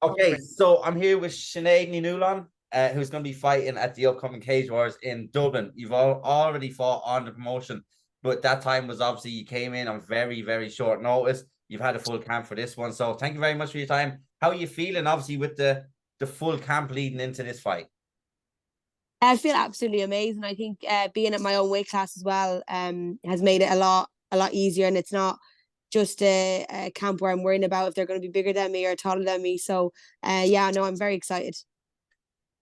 Okay, so I'm here with Sinéadh Ní Nualláin, who's going to be fighting at the upcoming Cage Wars in Dublin. You've already fought on the promotion, but that time was obviously you came in on very, very short notice. You've had a full camp for this one, so thank you very much for your time. How are you feeling, obviously, with the full camp leading into this fight? I feel absolutely amazing. I think being at my own weight class as well has made it a lot easier, and it's not just a camp where I'm worrying about if they're going to be bigger than me or taller than me. So yeah, no, I'm very excited.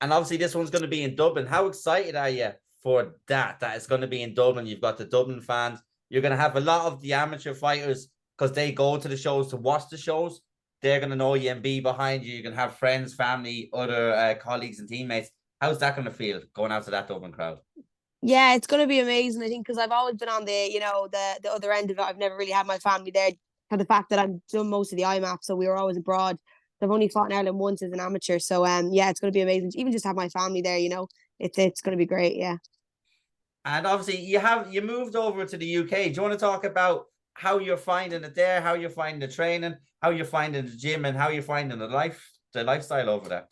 And obviously, this one's going to be in Dublin. How excited are you for that? That it's going to be in Dublin. You've got the Dublin fans. You're going to have a lot of the amateur fighters because they go to the shows to watch the shows. They're going to know you and be behind you. You're going to have friends, family, other colleagues, and teammates. How's that going to feel going out to that Dublin crowd? Yeah, it's going to be amazing. I think because I've always been on the other end of it. I've never really had my family there. For the fact that I've done most of the IMAP, so we were always abroad. I've only fought in Ireland once as an amateur, so yeah, it's going to be amazing. Even just have my family there, it's going to be great. Yeah. And obviously, you moved over to the UK. Do you want to talk about how you're finding it there, how you're finding the training, how you're finding the gym, and how you're finding the lifestyle over there?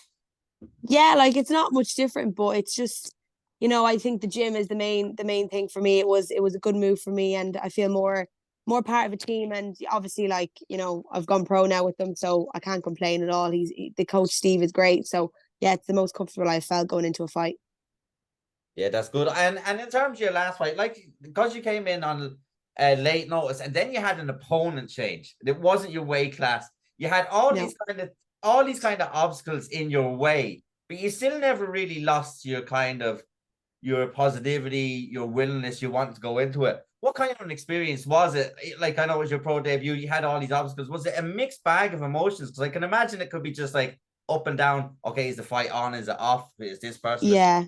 Yeah, like it's not much different, but it's just, I think the gym is the main thing for me. It was a good move for me, and I feel more part of a team. And obviously, like I've gone pro now with them, so I can't complain at all. The coach Steve is great, so yeah, it's the most comfortable I've felt going into a fight. Yeah, that's good. And in terms of your last fight, like because you came in on late notice, and then you had an opponent change. It wasn't your weight class. You had No. all these kind of obstacles in your way, but you still never really lost your kind of your positivity, your willingness, you wanted to go into it. What kind of an experience was it? Like I know it was your pro debut, you had all these obstacles. Was it a mixed bag of emotions? Because I can imagine it could be just like up and down. Okay, is the fight on? Is it off? Is this person? Yeah.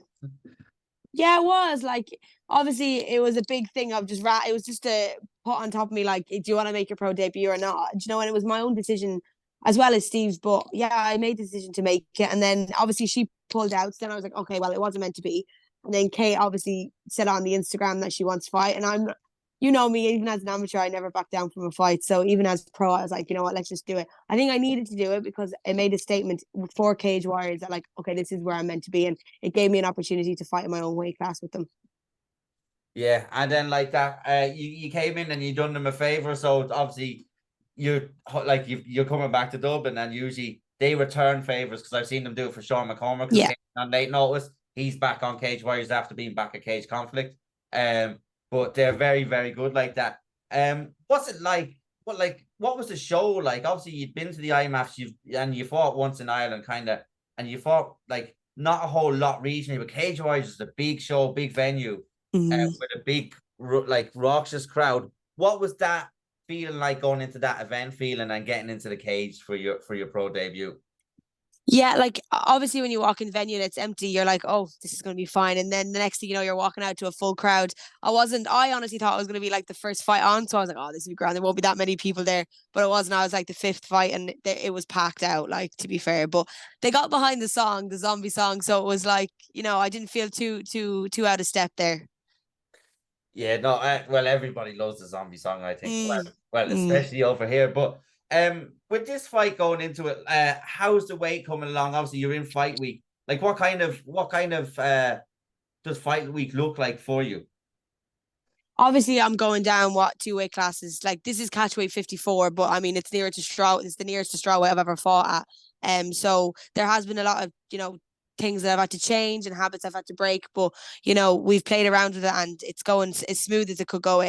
Yeah, it was like obviously it was a big thing of just it was just a put on top of me like, do you want to make your pro debut or not? And it was my own decision as well as Steve's. But yeah, I made the decision to make it, and then obviously she pulled out. So then I was like, okay, well, it wasn't meant to be. And then Kate obviously said on the Instagram that she wants to fight, and me, even as an amateur, I never back down from a fight. So even as pro, I was like, you know what, let's just do it. I think I needed to do it because it made a statement for Cage Warriors that like, okay, this is where I'm meant to be, and it gave me an opportunity to fight in my own weight class with them. Yeah, and then like that, you came in and you done them a favor. So obviously, you're coming back to Dublin, and usually they return favors because I've seen them do it for Sean McCormack who Yeah. came on late notice. He's back on Cage Warriors after being back at Cage Conflict. But they're very very good like that. What's it like? What was the show like? Obviously, you'd been to the IMAFs, you fought once in Ireland, kind of, and you fought like not a whole lot regionally, but Cage Warriors is a big show, big venue Mhm. with a big like raucous crowd. What was that feeling like going into that event feeling and getting into the cage for your pro debut? Yeah, like obviously when you walk in the venue and it's empty, you're like, oh, this is going to be fine. And then the next thing you know, you're walking out to a full crowd. I honestly thought it was going to be like the first fight on. So I was like, oh, this will be grand. There won't be that many people there. But it wasn't. I was like the fifth fight and it was packed out, like to be fair. But they got behind the song, the zombie song. So it was like, I didn't feel too out of step there. Yeah, no, well, everybody loves the zombie song, I think. Mm, Well, mm. especially over here. But with this fight going into it, how's the weight coming along? Obviously, you're in fight week. Like, what kind of does fight week look like for you? Obviously, I'm going down two weight classes. Like this is catchweight 54, but I mean it's nearer to straw. It's the nearest to straw weight I've ever fought at. So there has been a lot of things that I've had to change and habits I've had to break. But we've played around with it and it's going as smooth as it could go.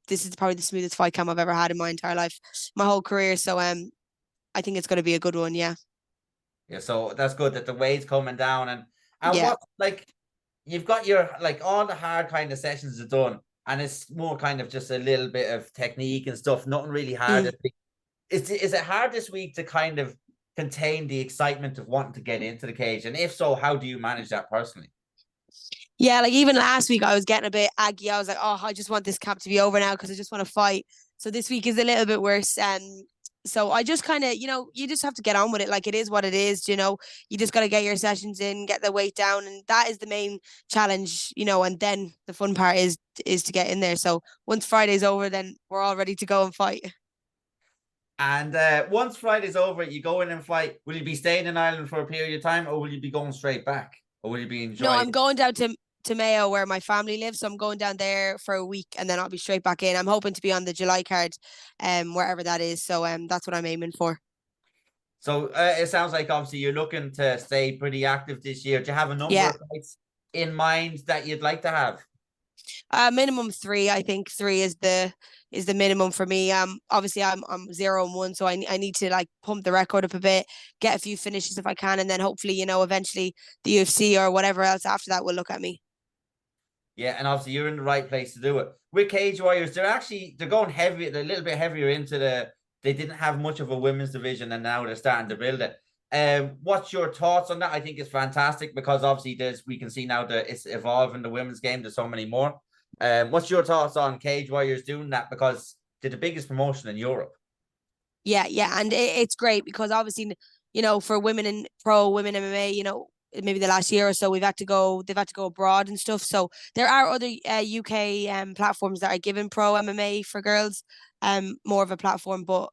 This is probably the smoothest fight camp I've ever had in my entire life, my whole career. So I think it's going to be a good one. Yeah, Yeah, so that's good that the weight's coming down and yeah. what like you've got your like all the hard kind of sessions are done and it's more kind of just a little bit of technique and stuff, nothing really hard. Mm. Is it hard this week to kind of contain the excitement of wanting to get into the cage? And if so, how do you manage that personally? Yeah, like even last week I was getting a bit aggy. I was like, oh, I just want this camp to be over now because I just want to fight. So this week is a little bit worse. So I just kind of, you just have to get on with it. Like it is what it is. You just got to get your sessions in, get the weight down, and that is the main challenge. And then the fun part is to get in there. So once Friday's over, then we're all ready to go and fight. And once Friday's over, you go in and fight. Will you be staying in Ireland for a period of time, or will you be going straight back, or will you be No, enjoying? I'm going down to Mayo where my family lives, so I'm going down there for a week and then I'll be straight back in. I'm hoping to be on the July card, wherever that is. So that's what I'm aiming for. So it sounds like obviously you're looking to stay pretty active this year. Do you have a number Yeah. of fights in mind that you'd like to have? Minimum three. I think three is the minimum for me. Obviously I'm 0-1, so I need to like pump the record up a bit, get a few finishes if I can, and then hopefully, eventually the UFC or whatever else after that will look at me. Yeah, and obviously you're in the right place to do it. With Cage Warriors, they're going heavy, they're a little bit heavier into they didn't have much of a women's division and now they're starting to build it. What's your thoughts on that? I think it's fantastic because obviously we can see now that it's evolving the women's game. There's so many more. What's your thoughts on Cage Warriors doing that? Because they're the biggest promotion in Europe. Yeah, yeah, and it's great because obviously, for women in women MMA, maybe the last year or so they've had to go abroad and stuff. So there are other UK platforms that are giving pro MMA for girls more of a platform, but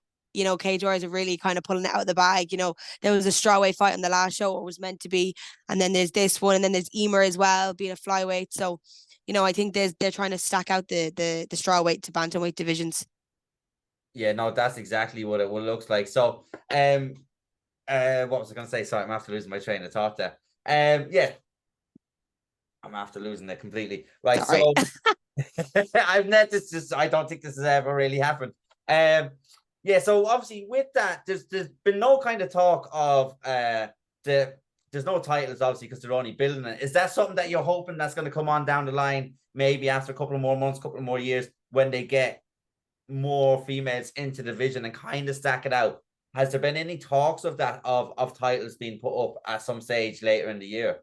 Cage Warriors are really kind of pulling it out of the bag. There was a strawweight fight on the last show, or was meant to be, and then there's this one, and then there's Emer as well being a flyweight. So, I think they're trying to stack out the strawweight to bantamweight divisions. Yeah, no, that's exactly what it looks like. So, what was I going to say? Sorry, I'm after losing my train of thought there. Yeah, I'm after losing it completely. Right, Sorry. so I've net this just I don't think this has ever really happened. Yeah, so obviously with that, there's been no kind of talk of there's no titles obviously because they're only building it. Is that something that you're hoping that's going to come on down the line, maybe after a couple of more months, couple of more years, when they get more females into the division and kind of stack it out? Has there been any talks of that of titles being put up at some stage later in the year?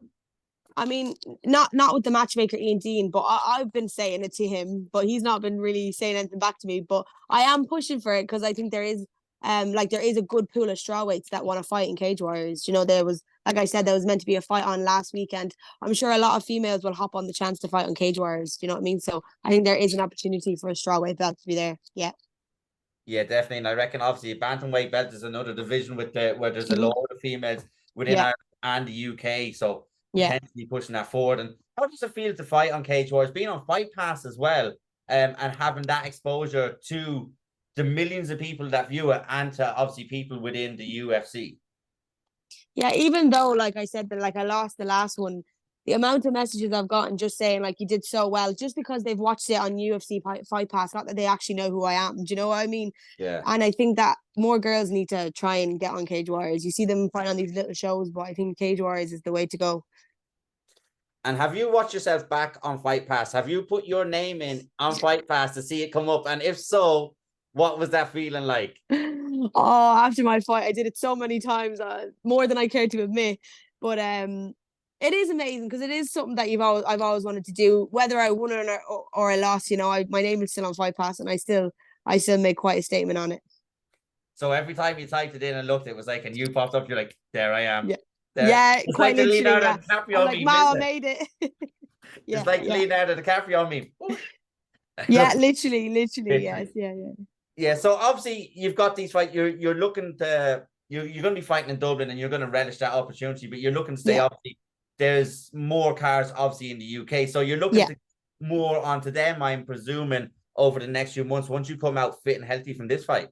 I mean, not with the matchmaker Ian Dean, but I've been saying it to him, but he's not been really saying anything back to me. But I am pushing for it because I think there is a good pool of strawweights that want to fight in Cage Warriors. There was, like I said, there was meant to be a fight on last weekend. I'm sure a lot of females will hop on the chance to fight on Cage Warriors. You know what I mean? So I think there is an opportunity for a strawweight belt to be there. Yeah. Yeah, definitely. And I reckon obviously bantamweight belt is another division where there's a Mhm. lot of females within Yeah. Ireland and the UK. So Yeah. potentially pushing that forward. And how does it feel to fight on Cage Wars, being on Fight Pass as well, and having that exposure to the millions of people that view it and to obviously people within the UFC? Yeah, even though, like I said, that like I lost the last one, the amount of messages I've gotten just saying like you did so well, just because they've watched it on UFC Fight Pass, not that they actually know who I am. Do you know what I mean? Yeah. And I think that more girls need to try and get on Cage Warriors. You see them fight on these little shows, but I think Cage Warriors is the way to go. And have you watched yourself back on Fight Pass? Have you put your name in on Fight Pass to see it come up? And if so, what was that feeling like? Oh, after my fight, I did it so many times, more than I care to admit. But it is amazing because it is something that I've always wanted to do. Whether I won or I lost, my name is still on Fight Pass, and I still make quite a statement on it. So every time you typed it in and looked, it was like, and you popped up, you're like, there I am. Yeah. There. Yeah, It's quite like the literally. Leonardo Yeah. I'm DiCaprio like, meme, wow, I isn't it? made it. It's Yeah, like the yeah. Leonardo DiCaprio meme. Yeah, literally, yes. Literally. Yeah, yeah. Yeah, so obviously you've got these fights. You're looking to you're going to be fighting in Dublin, and you're going to relish that opportunity. But you're looking to stay. Yeah. Obviously, there's more cars obviously in the UK, so you're looking Yeah. to more onto them. I'm presuming over the next few months once you come out fit and healthy from this fight.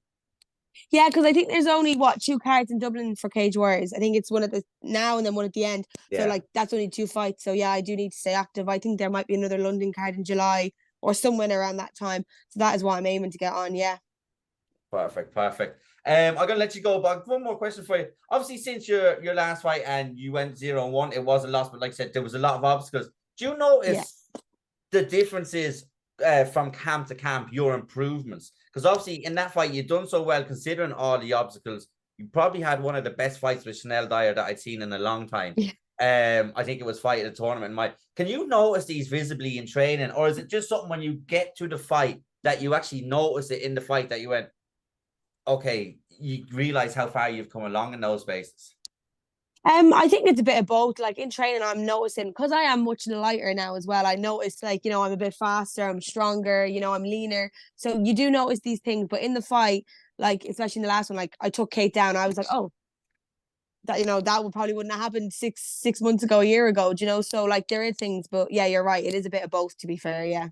Yeah, because I think there's only two cards in Dublin for Cage Warriors. I think it's one at the now and then one at the end. So Yeah, like that's only two fights. So yeah, I do need to stay active. I think there might be another London card in July or somewhere around that time. So that is what I'm aiming to get on. Yeah. perfect, perfect. I'm gonna let you go, but one more question for you. Obviously, since your last fight and you went 0-1, it was a loss, but like I said, there was a lot of obstacles. Do you Yeah. notice the differences from camp to camp, your improvements? Because obviously in that fight, you've done so well considering all the obstacles. You probably had one of the best fights with Sinéadh Dyer that I'd seen in a long time. Yeah. I think it was fight at a tournament. Can you notice these visibly in training, or is it just something when you get to the fight that you actually notice it in the fight that you went, okay, you realize how far you've come along in those spaces? I think it's a bit of both. Like in training, I'm noticing because I am much lighter now as well. I notice like, I'm a bit faster, I'm stronger, I'm leaner. So you do notice these things, but in the fight, like especially in the last one, like I took Kate down. I was like, oh, that that would probably wouldn't have happened six months ago, a year ago. So like there is things, but yeah, you're right. It is a bit of both, to be fair. Yeah.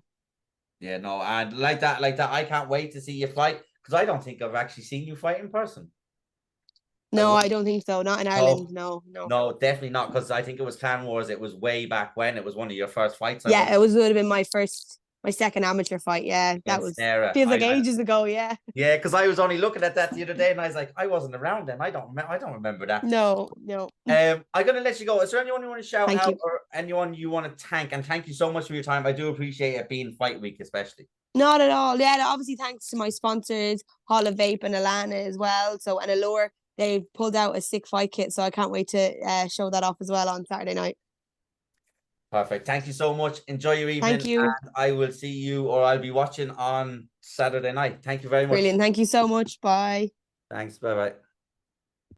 Yeah, no, and like that, I can't wait to see you fight because I don't think I've actually seen you fight in person. No, I don't think so. Not in Ireland. No, no. No, definitely not, because I think it was Clan Wars. It was way back when. It was one of your first fights. Yeah, it would have been my second amateur fight. Yeah, that Against was Sinéadh. feels like ages ago. Yeah. Yeah, because I was only looking at that the other day, and I was like, I wasn't around then. I don't remember that. No, no. I'm gonna let you go. Is there anyone you want to shout Thank out, you. or anyone you want to thank? And thank you so much for your time. I do appreciate it being fight week, especially. Not at all. Yeah, obviously thanks to my sponsors, Hall of Vape and Alana as well. So and Allure, they've pulled out a sick fight kit, so I can't wait to show that off as well on Saturday night. Perfect. Thank you so much. Enjoy your evening. Thank you. And I will see you, or I'll be watching on Saturday night. Thank you very much. Brilliant. Thank you so much. Bye. Thanks. Bye bye.